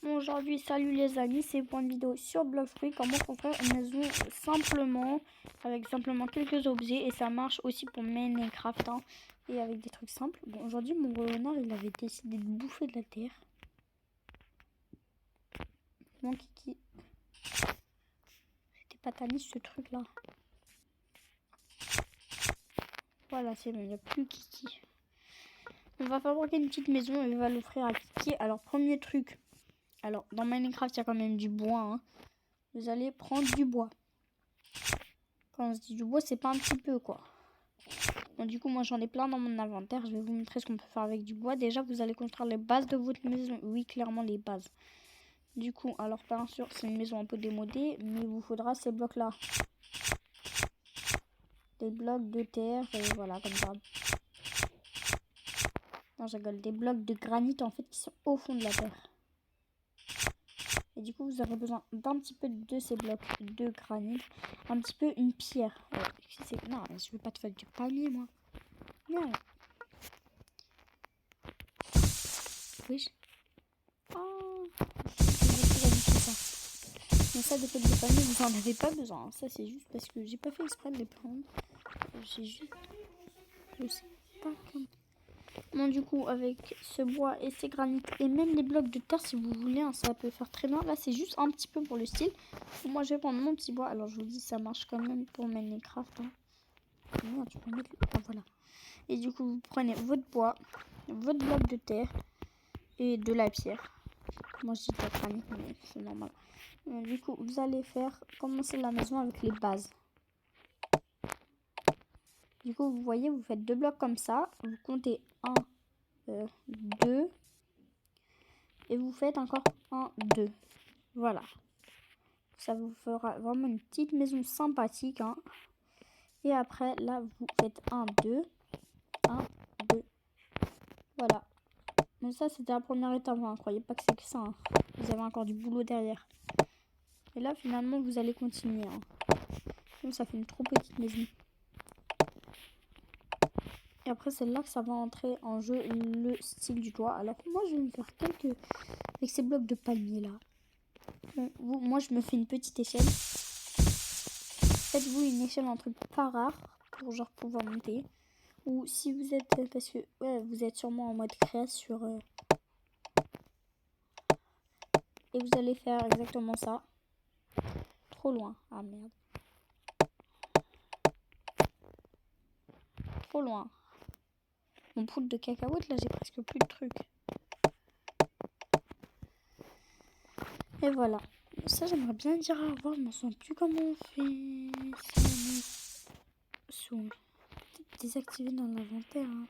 Bon, aujourd'hui, salut les amis, c'est pour une vidéo sur Blockfruit, comment construire une maison simplement, avec simplement quelques objets, et ça marche aussi pour Minecraft, hein, et avec des trucs simples. Bon, aujourd'hui, mon renard, il avait décidé de bouffer de la terre. Mon kiki. C'était pas tanné ce truc là. Voilà, c'est bon, il n'y a plus Kiki. On va fabriquer une petite maison et on va l'offrir à Kiki. Alors, premier truc. Alors, dans Minecraft, il y a quand même du bois. Hein. Vous allez prendre du bois. Quand on se dit du bois, c'est pas un petit peu, quoi. Bon, du coup, moi, j'en ai plein dans mon inventaire. Je vais vous montrer ce qu'on peut faire avec du bois. Déjà, vous allez construire les bases de votre maison. Oui, clairement, les bases. Du coup, alors, bien sûr, c'est une maison un peu démodée, mais il vous faudra ces blocs-là. Des blocs de terre, et voilà, comme ça. Non, je rigole. Des blocs de granit, en fait, qui sont au fond de la terre. Et du coup, vous aurez besoin d'un petit peu de ces blocs de granit. Un petit peu une pierre. Non, je veux pas de feuilles de palmier, moi. Non. Oui. Oh. Mais ça, des feuilles de palmier, vous en avez pas besoin. Ça, c'est juste parce que j'ai pas fait exprès de les prendre. J'ai juste... Je sais pas comment... Bon, du coup, avec ce bois et ces granites et même les blocs de terre, si vous voulez, hein, ça peut faire très bien. Là, c'est juste un petit peu pour le style. Moi, je vais prendre mon petit bois. Alors, je vous dis, ça marche quand même pour Minecraft. Hein. Merde, tu peux mettre... Ah, voilà. Et du coup, vous prenez votre bois, votre bloc de terre et de la pierre. Moi, je dis de la granite, mais c'est normal. Du coup, vous allez commencer la maison avec les bases. Du coup, vous voyez, vous faites deux blocs comme ça. Vous comptez 1, 2. Et vous faites encore 1, 2. Voilà. Ça vous fera vraiment une petite maison sympathique. Hein. Et après, là, vous faites 1, 2. 1, 2. Voilà. Mais ça, c'était la première étape. Hein. Croyez pas que c'est que ça. Hein. Vous avez encore du boulot derrière. Et là, finalement, vous allez continuer. Hein. Donc, ça fait une trop petite maison. Et après, c'est là que ça va entrer en jeu le style du toit. Alors, moi, je vais me faire quelques... Avec ces blocs de palmier, là. Moi, je me fais une petite échelle. Faites-vous une échelle, un truc pas rare. Pour genre pouvoir monter. Ou si vous êtes... Parce que, ouais, vous êtes sûrement en mode créa sur... Et vous allez faire exactement ça. Trop loin. Ah, merde. Trop loin. Mon poudre de cacahuètes, là, j'ai presque plus de trucs. Et voilà. Ça, j'aimerais bien dire au revoir. Je m'en souviens plus comment on fait. Peut-être désactiver dans l'inventaire. Hein.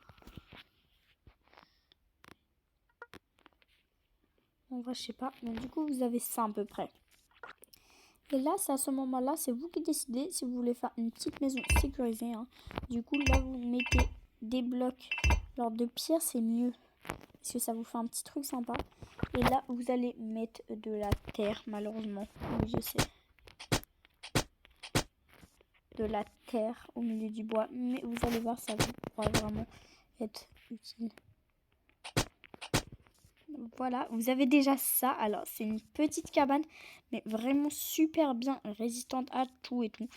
En vrai, je sais pas. Mais du coup, vous avez ça à peu près. Et là, c'est à ce moment-là, c'est vous qui décidez si vous voulez faire une petite maison sécurisée. Hein. Du coup, là, vous mettez des blocs. Alors, de pierre, c'est mieux. Parce que ça vous fait un petit truc sympa. Et là, vous allez mettre de la terre, malheureusement. Oui, je sais. De la terre au milieu du bois. Mais vous allez voir, ça vous pourra vraiment être utile. Voilà, vous avez déjà ça. Alors, c'est une petite cabane, mais vraiment super bien résistante à tout et tout.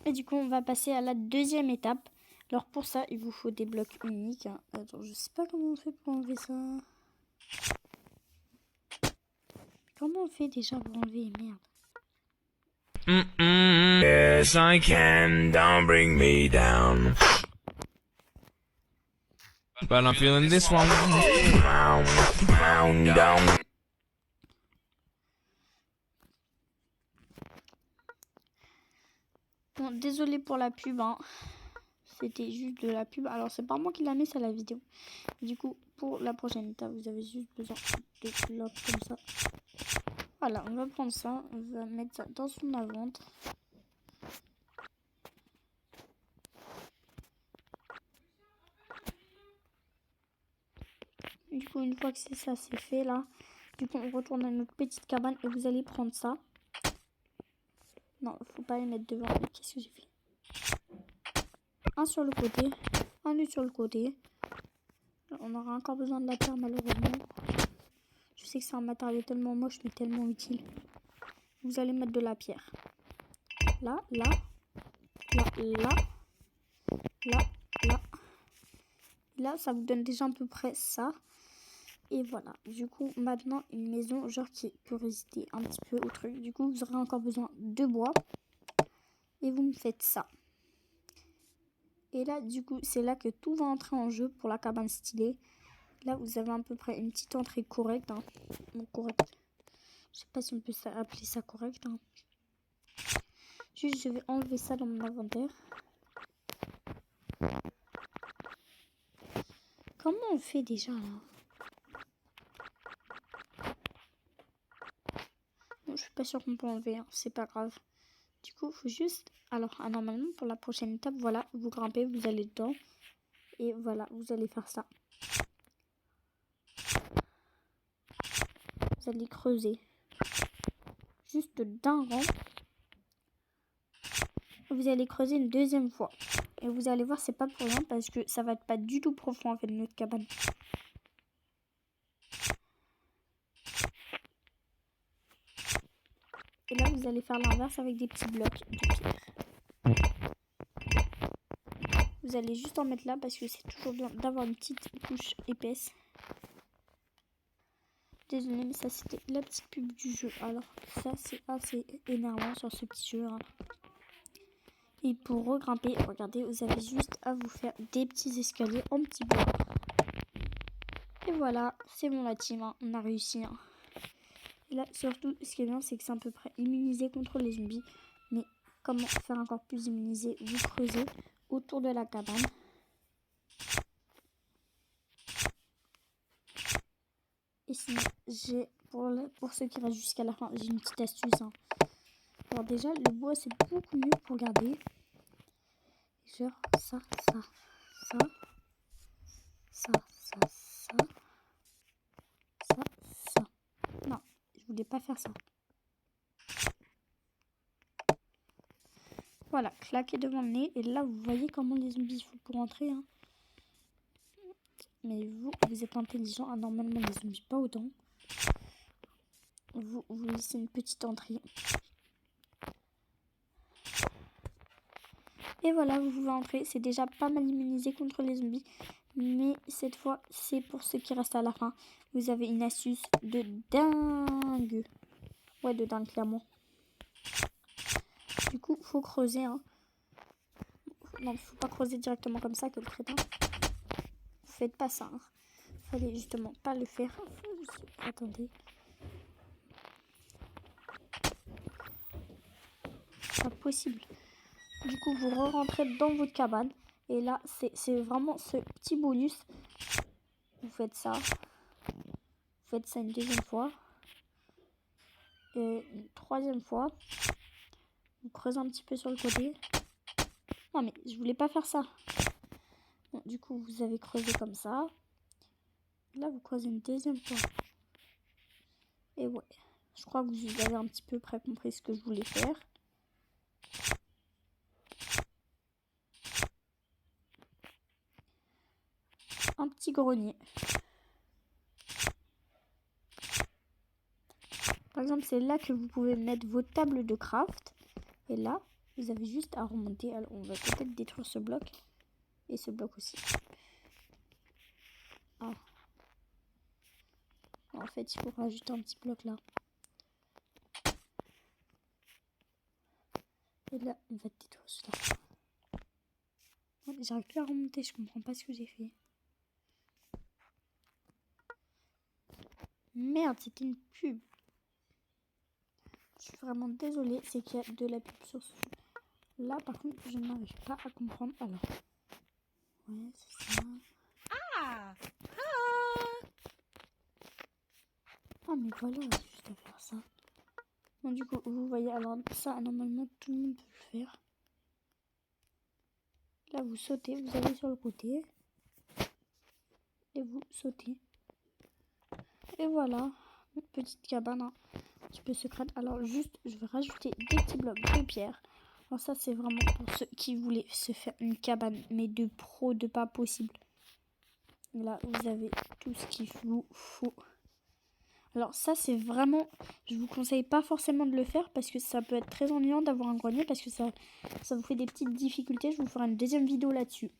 Et du coup, on va passer à la deuxième étape. Alors, pour ça, il vous faut des blocs uniques. Hein. Attends, je sais pas comment on fait pour enlever ça. Comment on fait déjà pour enlever? Merde. Yes, I can. Don't bring me down. But I'm feeling this one. Down. Bon, désolé pour la pub. Hein. C'était juste de la pub. Alors, c'est pas moi qui l'a mis, c'est la vidéo. Du coup, pour la prochaine étape, vous avez juste besoin de blocs comme ça. Voilà, on va prendre ça. On va mettre ça dans son invente. Du coup, une fois que c'est ça, c'est fait là. Du coup, on retourne à notre petite cabane et vous allez prendre ça. Non, faut pas les mettre devant. Qu'est-ce que j'ai fait? Un sur le côté, un autre sur le côté. On aura encore besoin de la terre malheureusement. Je sais que c'est un matériau tellement moche mais tellement utile. Vous allez mettre de la pierre. Là, là, là, là, là, là. Là, ça vous donne déjà à peu près ça. Et voilà. Du coup, maintenant, une maison genre qui peut résister un petit peu au truc. Du coup, vous aurez encore besoin de bois. Et vous me faites ça. Et là, du coup, c'est là que tout va entrer en jeu pour la cabane stylée. Là, vous avez à peu près une petite entrée correcte. Hein. Bon, correcte. Je sais pas si on peut appeler ça correct. Hein. Juste, je vais enlever ça dans mon inventaire. Comment on fait déjà là? Bon, je suis pas sûre qu'on peut enlever. Hein. C'est pas grave. Du coup, il faut juste... Alors, normalement, pour la prochaine étape, voilà, vous grimpez, vous allez dedans. Et voilà, vous allez faire ça. Vous allez creuser. Juste d'un rang. Vous allez creuser une deuxième fois. Et vous allez voir, c'est pas pour rien parce que ça va être pas du tout profond en fait notre cabane. Et là, vous allez faire l'inverse avec des petits blocs de pierre. Vous allez juste en mettre là parce que c'est toujours bien d'avoir une petite couche épaisse. Désolée, mais ça c'était la petite pub du jeu. Alors ça c'est assez énervant sur ce petit jeu. Hein. Et pour regrimper, regardez, vous avez juste à vous faire des petits escaliers en petits blocs. Et voilà, c'est bon la team, hein. On a réussi. Hein. Et là, surtout, ce qui est bien, c'est que c'est à peu près immunisé contre les zombies. Mais comment faire encore plus immunisé? Vous creusez autour de la cabane. Et sinon, j'ai pour ceux qui restent jusqu'à la fin, j'ai une petite astuce. Hein. Alors déjà, le bois, c'est beaucoup mieux pour garder. Genre ça, ça, ça, ça, ça, ça, ça, ça. Non, je voulais pas faire ça. Voilà, claquer devant le nez. Et là, vous voyez comment les zombies font pour entrer. Hein. Mais vous êtes intelligent. Ah, normalement, les zombies, pas autant. Vous laissez une petite entrée. Et voilà, vous pouvez entrer. C'est déjà pas mal immunisé contre les zombies. Mais cette fois, c'est pour ceux qui restent à la fin. Vous avez une astuce de dingue. Ouais, de dingue, clairement. Du coup, faut creuser. Hein. Non, faut pas creuser directement comme ça que le crétin. Faites pas ça. Hein. Fallait justement pas le faire. Attendez. C'est pas possible. Du coup, vous rentrez dans votre cabane. Et là, c'est vraiment ce petit bonus. Vous faites ça. Vous faites ça une deuxième fois. Et une troisième fois. Vous creusez un petit peu sur le côté. Non, mais je voulais pas faire ça. Bon, du coup, vous avez creusé comme ça. Là, vous creusez une deuxième fois. Et ouais. Je crois que vous avez un petit peu près compris ce que je voulais faire. Un petit grenier. Par exemple, c'est là que vous pouvez mettre vos tables de craft. Et là, vous avez juste à remonter. Alors, on va peut-être détruire ce bloc. Et ce bloc aussi. Ah. En fait, il faut rajouter un petit bloc là. Et là, on va détruire cela. J'arrive plus à remonter, je comprends pas ce que j'ai fait. Merde, c'était une pub. Je suis vraiment désolée, c'est qu'il y a de la pub sur ce jeu. Là, par contre, je n'arrive pas à comprendre. Alors, ouais, c'est ça. Ah, mais voilà, c'est juste à faire ça. Bon, du coup, vous voyez, alors ça, normalement, tout le monde peut le faire. Là, vous sautez, vous allez sur le côté. Et vous sautez. Et voilà, une petite cabane, hein, un petit peu secrète. Alors, juste, je vais rajouter des petits blocs de pierre. Alors ça, c'est vraiment pour ceux qui voulaient se faire une cabane, mais de pro, de pas possible. Là, vous avez tout ce qu'il vous faut. Alors ça, c'est vraiment... Je vous conseille pas forcément de le faire parce que ça peut être très ennuyant d'avoir un grenier parce que ça vous fait des petites difficultés. Je vous ferai une deuxième vidéo là-dessus.